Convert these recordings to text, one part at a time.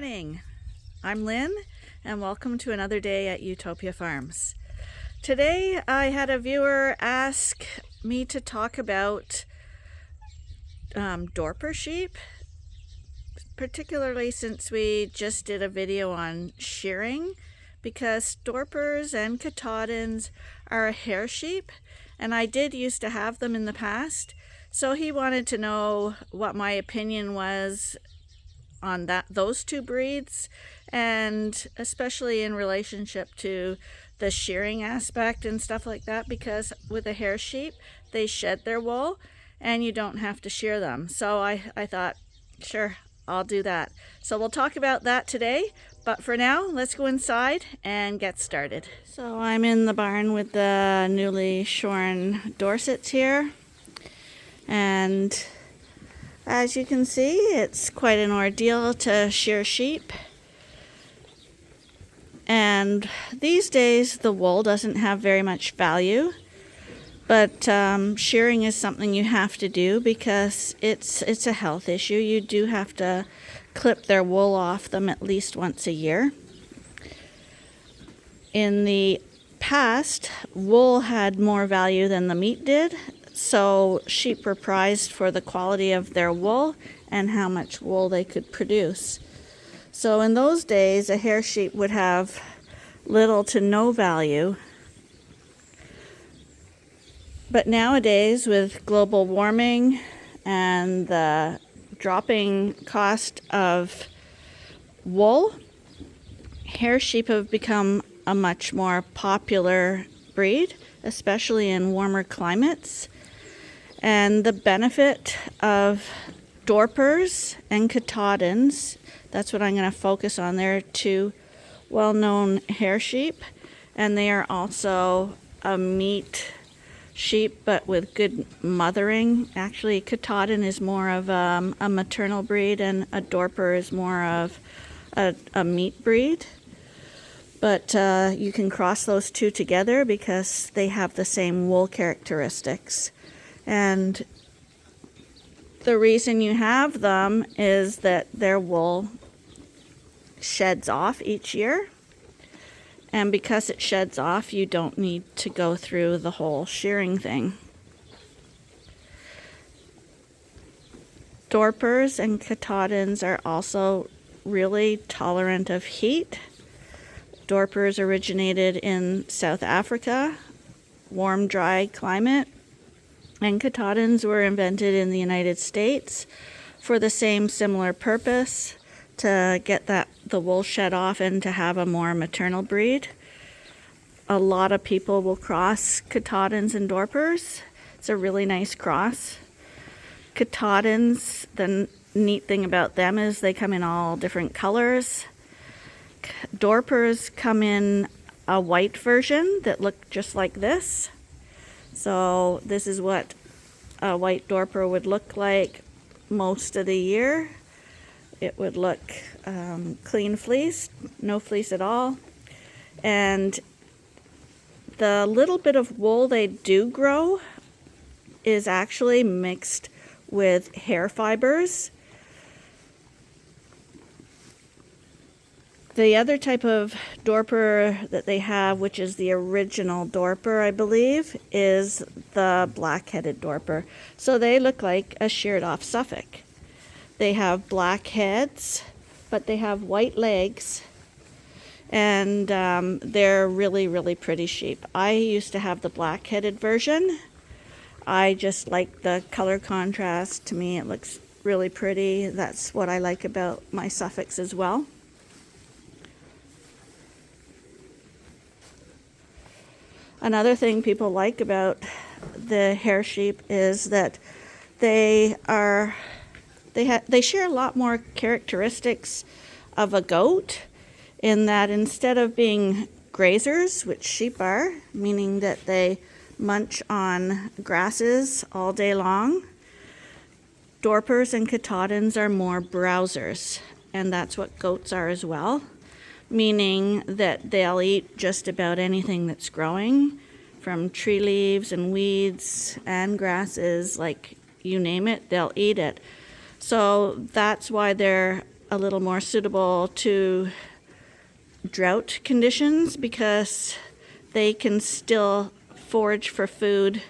morning. I'm Lynn, and welcome to another day at Ewetopia Farms. Today I had a viewer ask me to talk about Dorper sheep, particularly since we just did a video on shearing, because Dorpers and Katahdins are a hair sheep, and I did used to have them in the past, so he wanted to know what my opinion was on those two breeds, and especially in relationship to the shearing aspect and stuff like that, because with a hair sheep they shed their wool and you don't have to shear them. So I thought, sure, I'll do that. So we'll talk about that today, but for now let's go inside and get started. So I'm in the barn with the newly shorn Dorsets here, and as you can see, it's quite an ordeal to shear sheep. And these days the wool doesn't have very much value, but shearing is something you have to do because it's a health issue. You do have to clip their wool off them at least once a year. In the past, wool had more value than the meat did. So sheep were prized for the quality of their wool and how much wool they could produce. So in those days, a hair sheep would have little to no value. But nowadays, with global warming and the dropping cost of wool, hair sheep have become a much more popular breed, especially in warmer climates. And the benefit of Dorpers and Katahdins, that's what I'm going to focus on. They're two well-known hair sheep, and they are also a meat sheep, but with good mothering. Actually, Katahdin is more of a maternal breed, and a Dorper is more of a meat breed. But you can cross those two together because they have the same wool characteristics. And the reason you have them is that their wool sheds off each year. And because it sheds off, you don't need to go through the whole shearing thing. Dorpers and Katahdins are also really tolerant of heat. Dorpers originated in South Africa, warm, dry climate. And Katahdins were invented in the United States for the same similar purpose, to get the wool shed off and to have a more maternal breed. A lot of people will cross Katahdins and Dorpers. It's a really nice cross. Katahdins, the neat thing about them is they come in all different colors. Dorpers come in a white version that look just like this. So this is what a white Dorper would look like most of the year. It would look clean fleeced, no fleece at all. And the little bit of wool they do grow is actually mixed with hair fibers. The other type of Dorper that they have, which is the original Dorper, I believe, is the black-headed Dorper. So they look like a sheared-off Suffolk. They have black heads, but they have white legs, and they're really, really pretty sheep. I used to have the black-headed version. I just like the color contrast. To me, it looks really pretty. That's what I like about my Suffolks as well. Another thing people like about the hair sheep is that they share a lot more characteristics of a goat, in that instead of being grazers, which sheep are, meaning that they munch on grasses all day long, Dorpers and Katahdins are more browsers, and that's what goats are as well. Meaning that they'll eat just about anything that's growing, from tree leaves and weeds and grasses, like you name it, they'll eat it. So that's why they're a little more suitable to drought conditions because they can still forage for food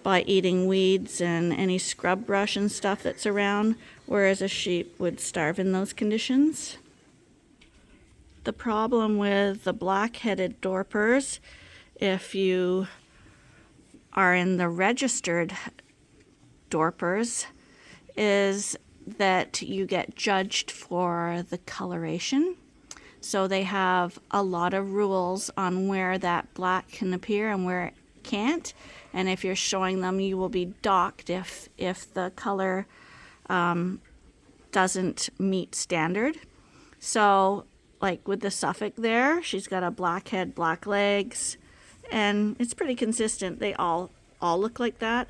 by eating weeds and any scrub brush and stuff that's around, whereas a sheep would starve in those conditions. The problem with the black-headed Dorpers, if you are in the registered Dorpers, is that you get judged for the coloration. So they have a lot of rules on where that black can appear and where it can't. And if you're showing them, you will be docked if the color doesn't meet standard. So like with the Suffolk there, she's got a black head, black legs, and it's pretty consistent. They all look like that.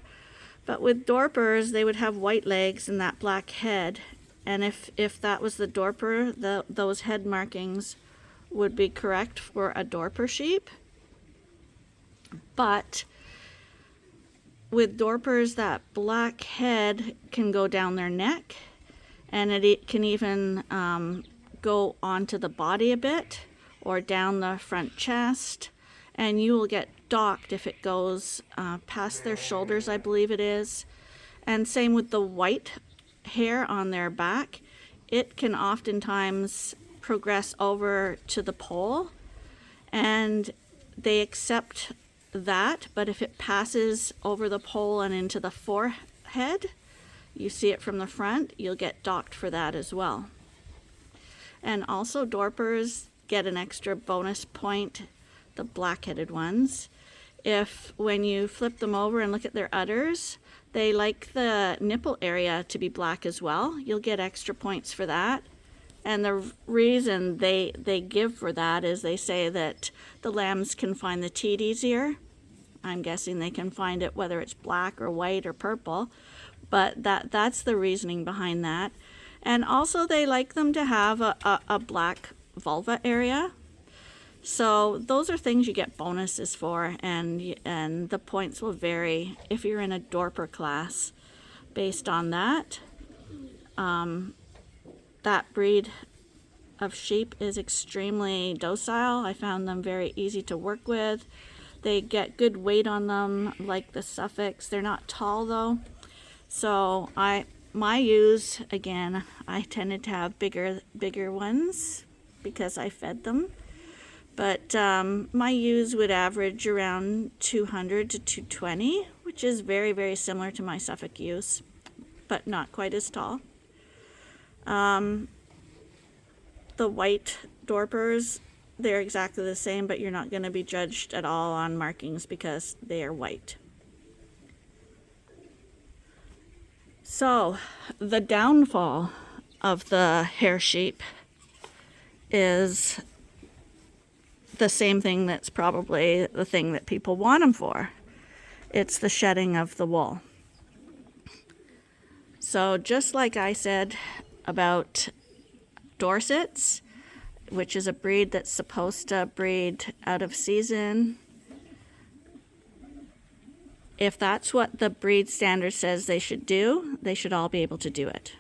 But with Dorpers, they would have white legs and that black head. And if that was the Dorper, those head markings would be correct for a Dorper sheep. But with Dorpers, that black head can go down their neck, and it can even go onto the body a bit or down the front chest, and you will get docked if it goes past their shoulders, I believe it is. And same with the white hair on their back. It can oftentimes progress over to the poll, and they accept that, but if it passes over the poll and into the forehead, you see it from the front, you'll get docked for that as well. And also Dorpers get an extra bonus point, the black-headed ones, if when you flip them over and look at their udders, they like the nipple area to be black as well. You'll get extra points for that. And the reason they give for that is they say that the lambs can find the teat easier. I'm guessing they can find it whether it's black or white or purple, but that's the reasoning behind that. And also they like them to have a black vulva area. So those are things you get bonuses for, and the points will vary if you're in a Dorper class based on that. That breed of sheep is extremely docile. I found them very easy to work with. They get good weight on them, like the Suffolks. They're not tall though. So my ewes, again, I tended to have bigger ones because I fed them. But my ewes would average around 200 to 220, which is very, very similar to my Suffolk ewes, but not quite as tall. The white Dorpers, they're exactly the same, but you're not going to be judged at all on markings because they are white. So the downfall of the hair sheep is the same thing that's probably the thing that people want them for. It's the shedding of the wool. So just like I said about Dorsets, which is a breed that's supposed to breed out of season, if that's what the breed standard says they should do, they should all be able to do it.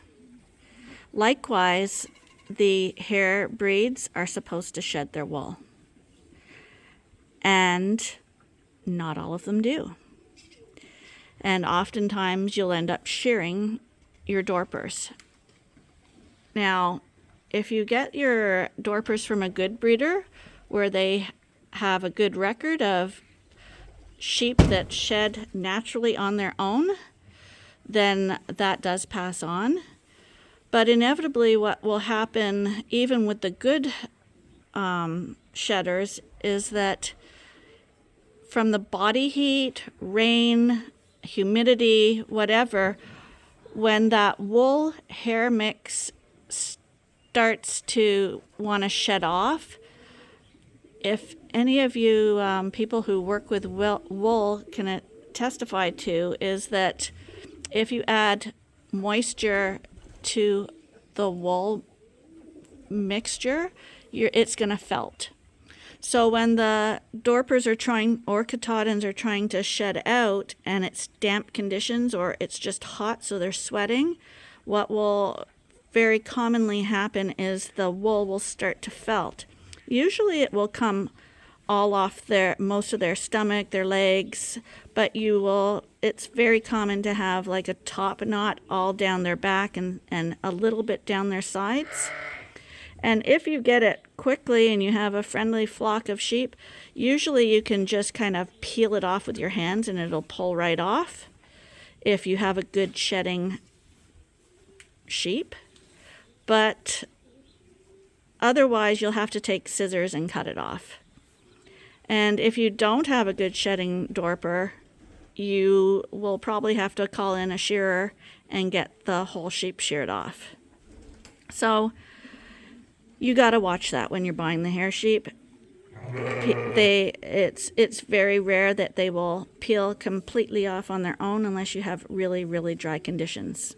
Likewise, the hair breeds are supposed to shed their wool. And not all of them do. And oftentimes you'll end up shearing your Dorpers. Now, if you get your Dorpers from a good breeder, where they have a good record of sheep that shed naturally on their own, then that does pass on. But inevitably what will happen, even with the good shedders, is that from the body heat, rain, humidity, whatever, when that wool hair mix starts to want to shed off, if any of you people who work with wool can testify to, is that if you add moisture to the wool mixture, it's going to felt. So when the Dorpers are trying, or Katahdins are trying to shed out, and it's damp conditions or it's just hot so they're sweating, what will very commonly happen is the wool will start to felt. Usually it will come all off most of their stomach, their legs, but it's very common to have like a top knot all down their back and a little bit down their sides. And if you get it quickly and you have a friendly flock of sheep, usually you can just kind of peel it off with your hands and it'll pull right off if you have a good shedding sheep. But otherwise you'll have to take scissors and cut it off. And if you don't have a good shedding Dorper, you will probably have to call in a shearer and get the whole sheep sheared off. So you got to watch that when you're buying the hair sheep. It's very rare that they will peel completely off on their own unless you have really, really dry conditions.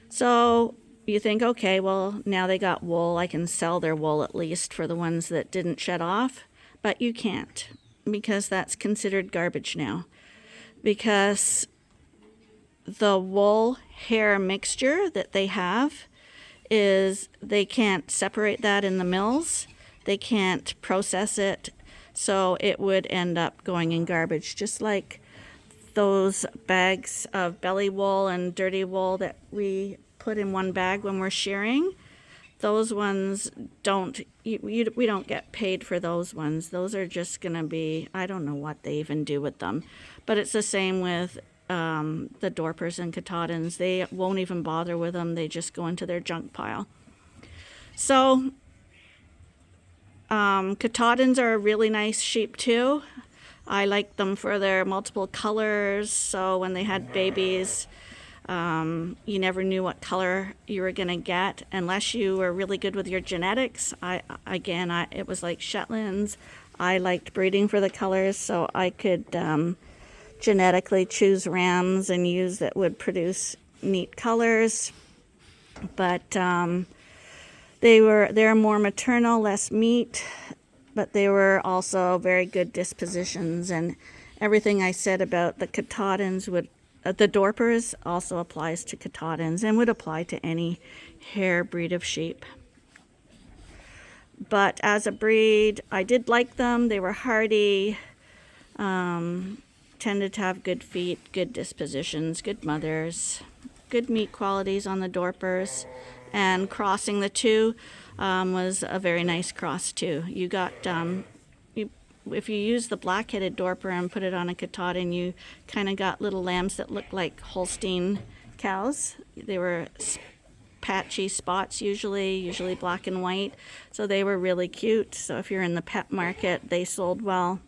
So you think, okay, well, now they got wool. I can sell their wool at least for the ones that didn't shed off. But you can't, because that's considered garbage now. Because the wool hair mixture that they have they can't separate that in the mills. They can't process it, so it would end up going in garbage, just like those bags of belly wool and dirty wool that we put in one bag when we're shearing. Those ones we don't get paid for those ones. Those are just going to be, I don't know what they even do with them. But it's the same with the Dorpers and Katahdins. They won't even bother with them. They just go into their junk pile. So Katahdins are a really nice sheep too. I like them for their multiple colors. So when they had babies, you never knew what color you were going to get unless you were really good with your genetics. It was like Shetlands. I liked breeding for the colors, so I could genetically choose rams and ewes that would produce neat colors. But they're more maternal, less meat, but they were also very good dispositions. And everything I said about the Katahdins the Dorpers also applies to Katahdins and would apply to any hair breed of sheep. But as a breed, I did like them. They were hardy, tended to have good feet, good dispositions, good mothers, good meat qualities on the Dorpers. And crossing the two was a very nice cross too. You got if you use the black-headed Dorper and put it on a Katahdin, you kind of got little lambs that looked like Holstein cows. They were patchy spots usually black and white. So they were really cute. So if you're in the pet market, they sold well.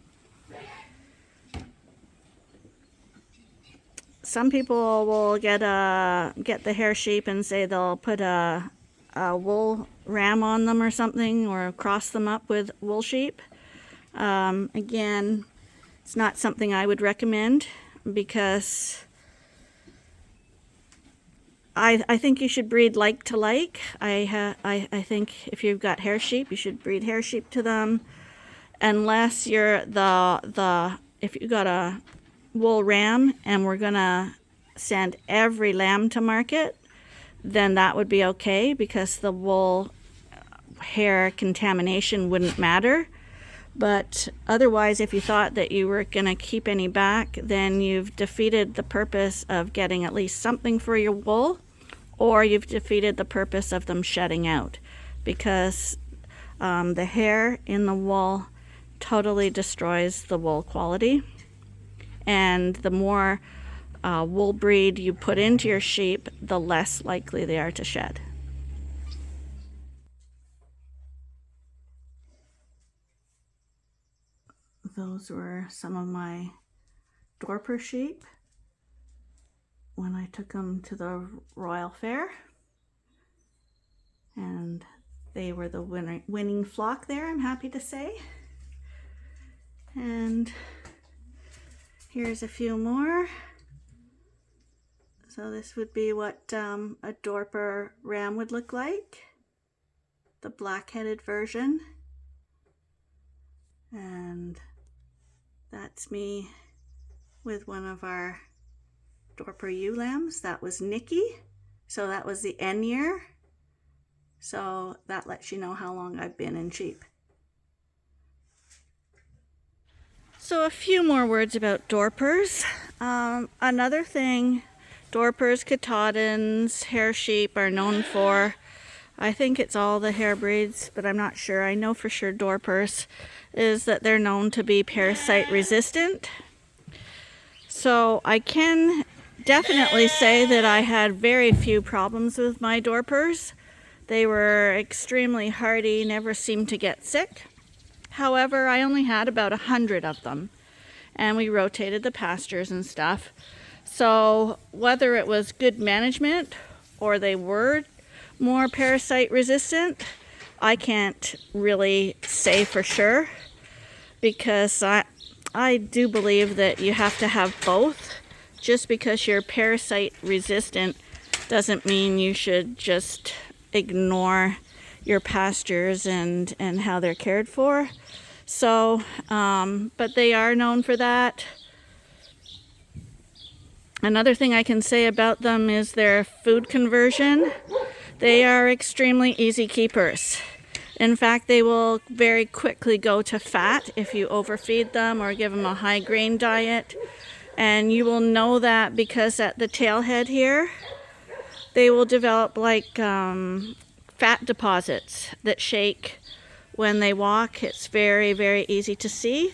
Some people will get the hair sheep and say they'll put a wool ram on them or something, or cross them up with wool sheep. Again, it's not something I would recommend, because I think you should breed like to like. I think if you've got hair sheep, you should breed hair sheep to them, unless you're if you got a wool ram and we're gonna send every lamb to market, then that would be okay, because the wool hair contamination wouldn't matter. But otherwise, if you thought that you were going to keep any back, then you've defeated the purpose of getting at least something for your wool, or you've defeated the purpose of them shedding out, because the hair in the wool totally destroys the wool quality. And the more wool breed you put into your sheep, the less likely they are to shed. Those were some of my Dorper sheep when I took them to the Royal Fair. And they were the winning flock there, I'm happy to say. And here's a few more. So this would be what a Dorper ram would look like, the black-headed version. And that's me with one of our Dorper ewe lambs. That was Nikki. So that was the N year. So that lets you know how long I've been in sheep. So a few more words about Dorpers. Another thing Dorpers, Katahdins, hair sheep are known for, I think it's all the hair breeds, but I'm not sure. I know for sure Dorpers, is that they're known to be parasite resistant. So I can definitely say that I had very few problems with my Dorpers. They were extremely hardy, never seemed to get sick. However, I only had about 100 of them, and we rotated the pastures and stuff. So whether it was good management or they were more parasite resistant, I can't really say for sure, because I do believe that you have to have both. Just because you're parasite resistant doesn't mean you should just ignore your pastures and how they're cared for. So, but they are known for that. Another thing I can say about them is their food conversion. They are extremely easy keepers. In fact, they will very quickly go to fat if you overfeed them or give them a high grain diet. And you will know that because at the tailhead here, they will develop like fat deposits that shake when they walk. It's very, very easy to see.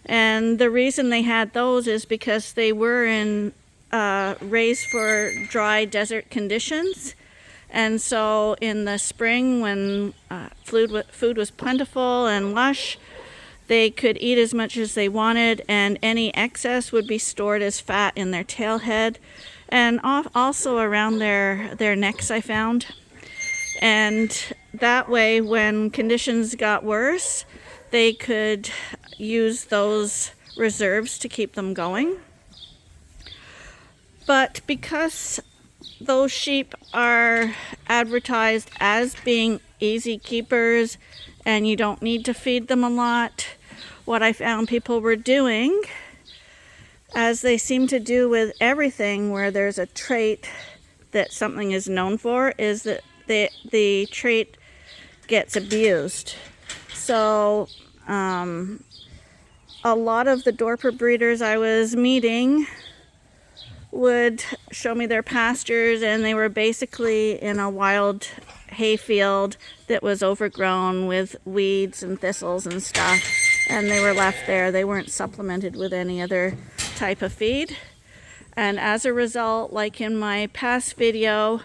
And the reason they had those is because they were raised for dry desert conditions. And so in the spring, when food was plentiful and lush, they could eat as much as they wanted, and any excess would be stored as fat in their tailhead and also around their necks, I found. And that way, when conditions got worse, they could use those reserves to keep them going. But because those sheep are advertised as being easy keepers and you don't need to feed them a lot, what I found people were doing, as they seem to do with everything where there's a trait that something is known for, is that the trait gets abused. So a lot of the Dorper breeders I was meeting would show me their pastures, and they were basically in a wild hayfield that was overgrown with weeds and thistles and stuff, and they were left there. They weren't supplemented with any other type of feed. And as a result, like in my past video,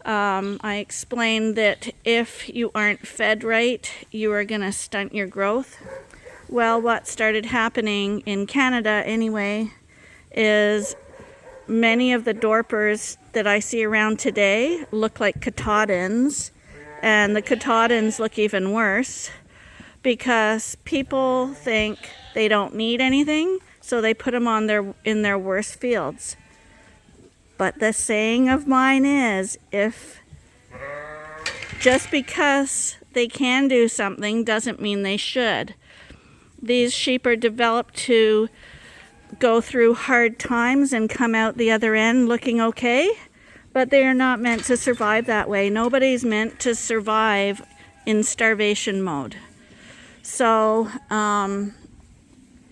I explained that if you aren't fed right, you are going to stunt your growth. Well, what started happening in Canada anyway is many of the Dorpers that I see around today look like Katahdins, and the Katahdins look even worse because people think they don't need anything, so they put them in their worst fields. But the saying of mine is, if just because they can do something doesn't mean they should. These sheep are developed to go through hard times and come out the other end looking okay, but they are not meant to survive that way. Nobody's meant to survive in starvation mode. So,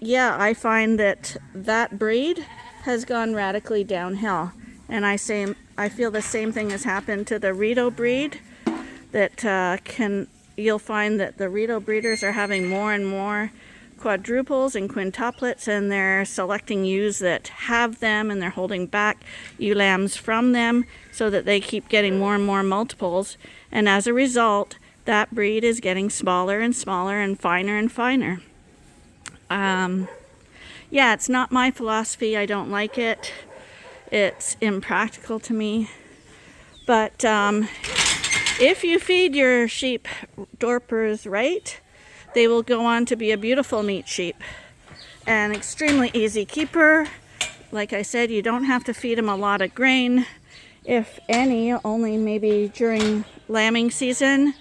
yeah, I find that breed has gone radically downhill. And I feel the same thing has happened to the Rito breed. You'll find that the Rito breeders are having more and more quadruples and quintuplets, and they're selecting ewes that have them, and they're holding back ewe lambs from them so that they keep getting more and more multiples. And as a result, that breed is getting smaller and smaller and finer. Yeah, it's not my philosophy. I don't like it. It's impractical to me. But if you feed your sheep Dorpers right, they will go on to be a beautiful meat sheep. An extremely easy keeper. Like I said, you don't have to feed them a lot of grain, if any, only maybe during lambing season.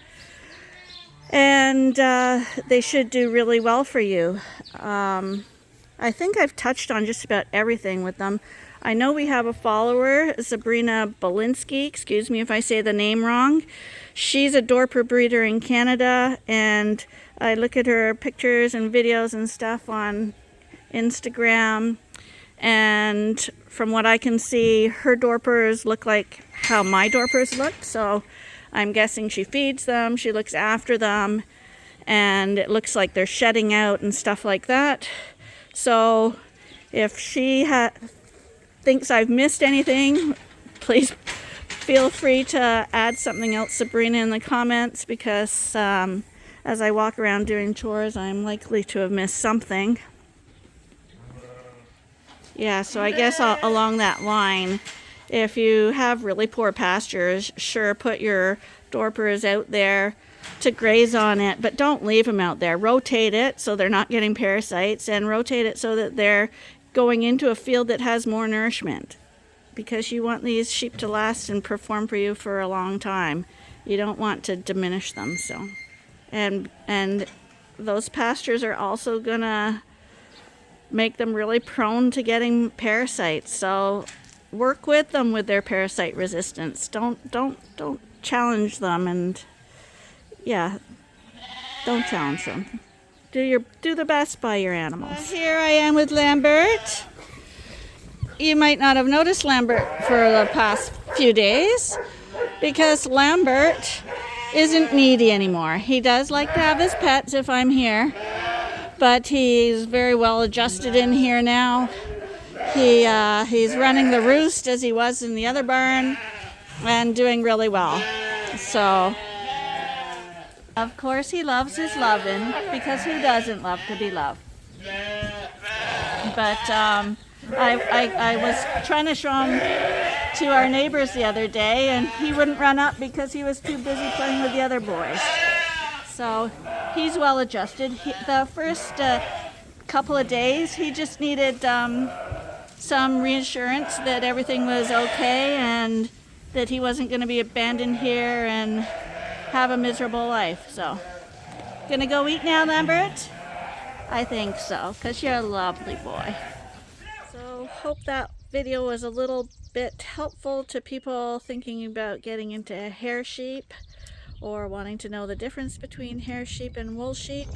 And they should do really well for you. I think I've touched on just about everything with them. I know we have a follower, Sabrina Belinsky. Excuse me if I say the name wrong. She's a Dorper breeder in Canada, and I look at her pictures and videos and stuff on Instagram, and from what I can see, her Dorpers look like how my Dorpers look. So I'm guessing she feeds them, she looks after them, and it looks like they're shedding out and stuff like that. So if she thinks I've missed anything, please feel free to add something else, Sabrina, in the comments, because as I walk around doing chores, I'm likely to have missed something. Yeah, so I guess along that line, if you have really poor pastures, sure, put your Dorpers out there to graze on it, but don't leave them out there. Rotate it so they're not getting parasites, and rotate it so that they're going into a field that has more nourishment, because you want these sheep to last and perform for you for a long time. You don't want to diminish them. So, and those pastures are also gonna make them really prone to getting parasites. So work with them with their parasite resistance. Don't challenge them, and yeah, don't challenge them. Do the best by your animals. Here I am with Lambert. You might not have noticed Lambert for the past few days because Lambert isn't needy anymore. He does like to have his pets if I'm here, but he's very well adjusted in here now. He's running the roost as he was in the other barn and doing really well. So of course he loves his loving, because who doesn't love to be loved? But I was trying to show him to our neighbors the other day, and he wouldn't run up because he was too busy playing with the other boys. So he's well adjusted. The first couple of days he just needed some reassurance that everything was okay and that he wasn't going to be abandoned here and have a miserable life. So, gonna go eat now, Lambert? I think so, because you're a lovely boy. So, hope that video was a little bit helpful to people thinking about getting into hair sheep or wanting to know the difference between hair sheep and wool sheep.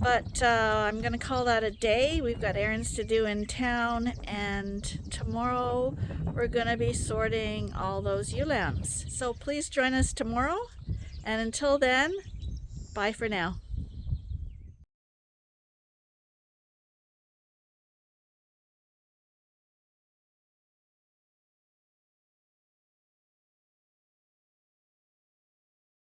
But I'm gonna call that a day. We've got errands to do in town, and tomorrow we're gonna be sorting all those ewe lambs. So please join us tomorrow, and until then, bye for now.